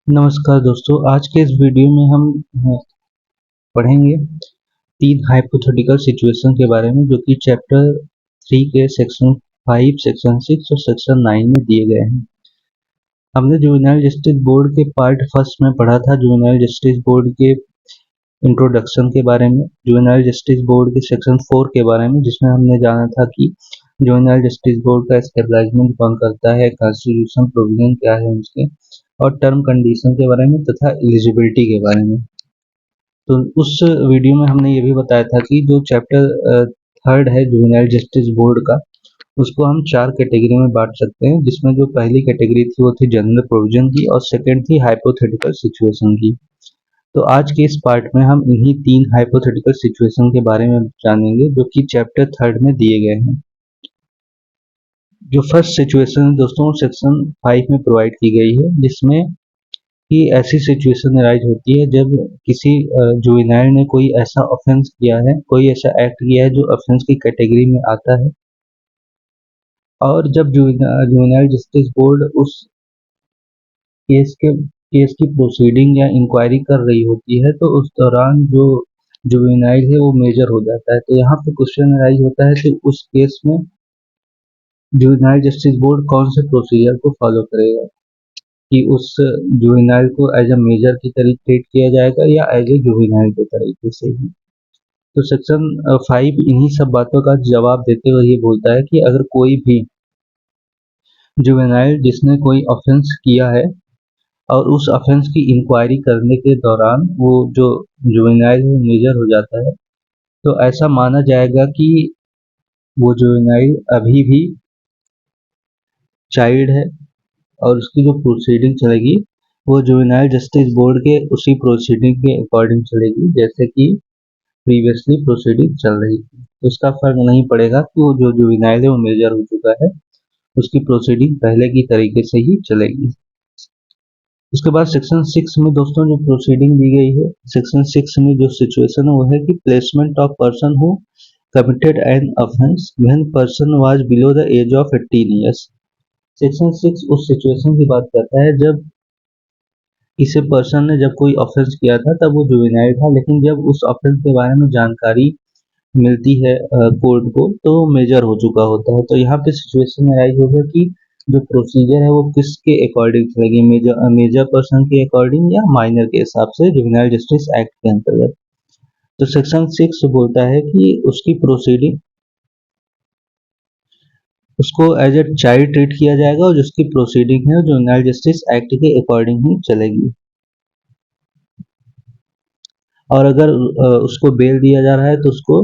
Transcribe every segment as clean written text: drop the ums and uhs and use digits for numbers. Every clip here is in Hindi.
नमस्कार दोस्तों, आज के इस वीडियो में हम पढ़ेंगे 3 हाइपोथेटिकल सिचुएशन के बारे में जो कि चैप्टर 3 के सेक्शन 5, सेक्शन 6 और सेक्शन 9 में दिए गए हैं। हमने जुवेनाइल जस्टिस बोर्ड के पार्ट फर्स्ट में पढ़ा था जुवेनाइल जस्टिस बोर्ड के इंट्रोडक्शन के बारे में, जुवेनाइल जस्टिस बोर्ड के सेक्शन 4 के बारे में, जिसमें हमने जाना था कि जुवेनाइल जस्टिस बोर्ड का एस्टेब्लिशमेंट कौन करता है, कॉन्स्टिट्यूशन प्रोविजन क्या है उसके, और टर्म कंडीशन के बारे में तथा एलिजिबिलिटी के बारे में। तो उस वीडियो में हमने ये भी बताया था कि जो चैप्टर थर्ड है जुवेनाइल जस्टिस बोर्ड का, उसको हम 4 कैटेगरी में बांट सकते हैं, जिसमें जो पहली कैटेगरी थी वो थी जनरल प्रोविजन की और सेकंड थी हाइपोथेटिकल सिचुएशन की। तो आज के इस पार्ट में हम इन्हीं 3 हाइपोथेटिकल सिचुएशन के बारे में जानेंगे जो कि चैप्टर थर्ड में दिए गए हैं। जो फर्स्ट सिचुएशन है दोस्तों सेक्शन 5 में प्रोवाइड की गई है, जिसमें कि ऐसी सिचुएशन अराइज होती है जब किसी जुवेनाइल ने कोई ऐसा ऑफेंस किया है, कोई ऐसा एक्ट किया है जो ऑफेंस की कैटेगरी में आता है, और जब जुवेनाइल जस्टिस बोर्ड उस केस की प्रोसीडिंग या इंक्वायरी कर रही होती है, तो उस दौरान जो जुवेनाइल है वो मेजर हो जाता है। तो यहाँ पे क्वेश्चन अराइज होता है कि उस केस में जुवेनाइल जस्टिस बोर्ड कौन से प्रोसीजर को फॉलो करेगा, कि उस जुवेनाइल को एज अ मेजर की तरह ट्रीट किया जाएगा या एज ए जुवेनाइल के तरीके से ही। तो सेक्शन 5 इन्हीं सब बातों का जवाब देते हुए ये बोलता है कि अगर कोई भी जुवेनाइल जिसने कोई ऑफेंस किया है और उस ऑफेंस की इंक्वायरी करने के दौरान वो जो जुवेनाइल है मेजर हो जाता है, तो ऐसा माना जाएगा कि वो जुवेनाइल अभी भी चाइल्ड है और उसकी जो प्रोसीडिंग चलेगी वो जुवेनाइल जस्टिस बोर्ड के उसी प्रोसीडिंग के अकॉर्डिंग चलेगी जैसे कि प्रीवियसली प्रोसीडिंग चल रही थी। तो इसका फर्क नहीं पड़ेगा कि वो जो जुवेनाइल है वो मेजर हो चुका है, उसकी प्रोसीडिंग पहले की तरीके से ही चलेगी। उसके बाद सेक्शन 6 में दोस्तों जो प्रोसीडिंग दी गई है, सेक्शन 6 में जो सिचुएशन है वो है कि placement of person who committed an offence when person was below the age of 18 years. Section 6 उस सिचुएशन की बात करता है जब किसी पर्सन ने जब कोई ऑफेंस किया था तब वो जुवेनाइल था, लेकिन जब उस ऑफेंस के बारे में जानकारी मिलती है कोर्ट को तो मेजर हो चुका होता है। तो यहाँ पे सिचुएशन अराइज होगा कि जो प्रोसीजर है वो किसके अकॉर्डिंग चलेगी, मेजर पर्सन के अकॉर्डिंग या माइनर के हिसाब से जुवेनाइल जस्टिस एक्ट के अंतर्गत। तो सेक्शन 6 बोलता है कि उसकी प्रोसीडिंग उसको एज ए चाइल्ड ट्रीट किया जाएगा और जिसकी प्रोसीडिंग है जुवेनाइल जस्टिस एक्ट के अकॉर्डिंग ही चलेगी। और अगर उसको बेल दिया जा रहा है तो उसको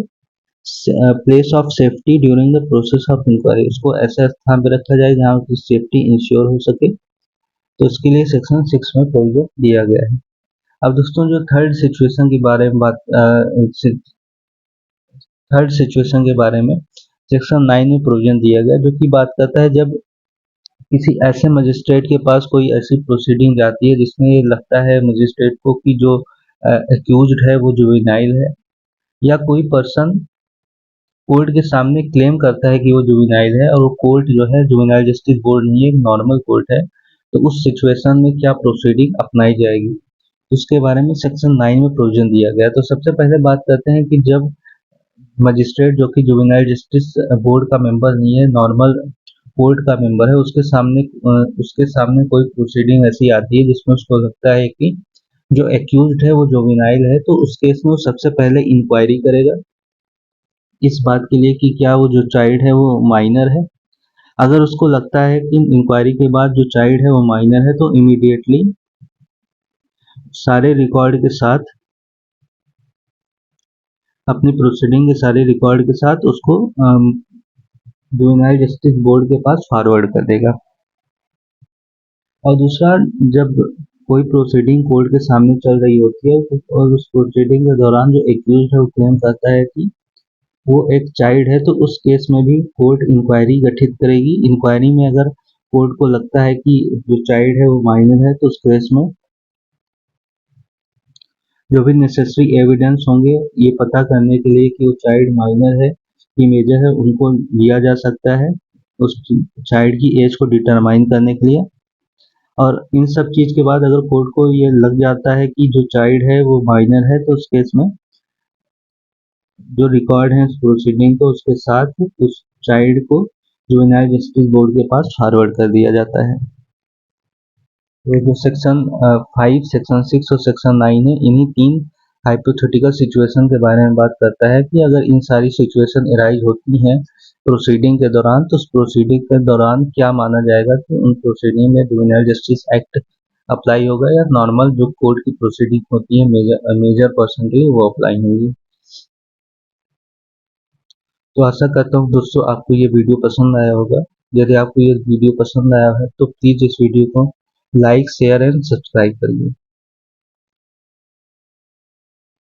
place of safety during the process of inquiry, उसको ऐसा स्थान पर रखा जाए जहाँ उसकी सेफ्टी इंश्योर हो सके। तो इसके लिए सेक्शन 6 में प्रोविजन दिया गया है। अब दोस्तों जो थर्ड सिचुएशन के बारे में सेक्शन 9 में प्रोविजन दिया गया, जो कि बात करता है जब किसी ऐसे मजिस्ट्रेट के पास कोई ऐसी प्रोसीडिंग जाती है जिसमें ये लगता है मजिस्ट्रेट को कि जो एक्यूज्ड है वो जुवेनाइल है, या कोई पर्सन कोर्ट के सामने क्लेम करता है कि वो जुवेनाइल है और वो कोर्ट जो है जुवेनाइल जस्टिस बोर्ड नहीं है, नॉर्मल कोर्ट है, तो उस सिचुएशन में क्या प्रोसीडिंग अपनाई जाएगी, उसके बारे में सेक्शन 9 में प्रोविजन दिया गया है। तो सबसे पहले बात करते हैं कि जब मजिस्ट्रेट जो कि जुवेनाइल जस्टिस बोर्ड का मेंबर नहीं है, नॉर्मल कोर्ट का मेंबर है, उसके सामने कोई प्रोसीडिंग ऐसी आती है जिसमें उसको लगता है कि जो एक्यूज्ड है वो जुवेनाइल है, तो उस केस में वो सबसे पहले इंक्वायरी करेगा इस बात के लिए कि क्या वो जो चाइल्ड है वो माइनर है। अगर उसको लगता है कि इंक्वायरी के बाद जो चाइल्ड है वो माइनर है, तो इमीडिएटली सारे रिकॉर्ड के साथ, अपनी प्रोसीडिंग के सारे रिकॉर्ड के साथ उसको जुवेनाइल जस्टिस बोर्ड के पास फॉरवर्ड कर देगा। और दूसरा, जब कोई प्रोसीडिंग कोर्ट के सामने चल रही होती है और उस प्रोसीडिंग के दौरान जो एक्यूज्ड है वो क्लेम करता है कि वो एक चाइल्ड है, तो उस केस में भी कोर्ट इंक्वायरी गठित करेगी। इंक्वायरी में अगर कोर्ट को लगता है कि जो चाइल्ड है वो माइनर है, तो उस केस में जो भी नेसेसरी एविडेंस होंगे ये पता करने के लिए कि वो चाइल्ड माइनर है कि मेजर है, उनको लिया जा सकता है उस चाइल्ड की एज को डिटरमाइन करने के लिए। और इन सब चीज के बाद अगर कोर्ट को ये लग जाता है कि जो चाइल्ड है वो माइनर है, तो उस केस में जो रिकॉर्ड है प्रोसीडिंग को उसके साथ उस चाइल्ड को जुवेनाइल जस्टिस बोर्ड के पास फॉरवर्ड कर दिया जाता है। तो जो सेक्शन 5, सेक्शन 6 और सेक्शन 9 है, इन्हीं 3 हाइपोथेटिकल सिचुएशन के बारे में बात करता है कि अगर इन सारी सिचुएशन अराइज होती हैं प्रोसीडिंग के दौरान, तो उस प्रोसीडिंग के दौरान क्या माना जाएगा कि उन प्रोसीडिंग में जुवेनाइल जस्टिस एक्ट अप्लाई होगा या नॉर्मल जो कोर्ट की प्रोसीडिंग होती है मेजर पर्सन की वो अप्लाई होगी। तो आशा करता हूँ दोस्तों आपको ये वीडियो पसंद आया होगा। यदि आपको ये वीडियो पसंद आया है तो प्लीज़ इस वीडियो को लाइक, शेयर एंड सब्सक्राइब करिए।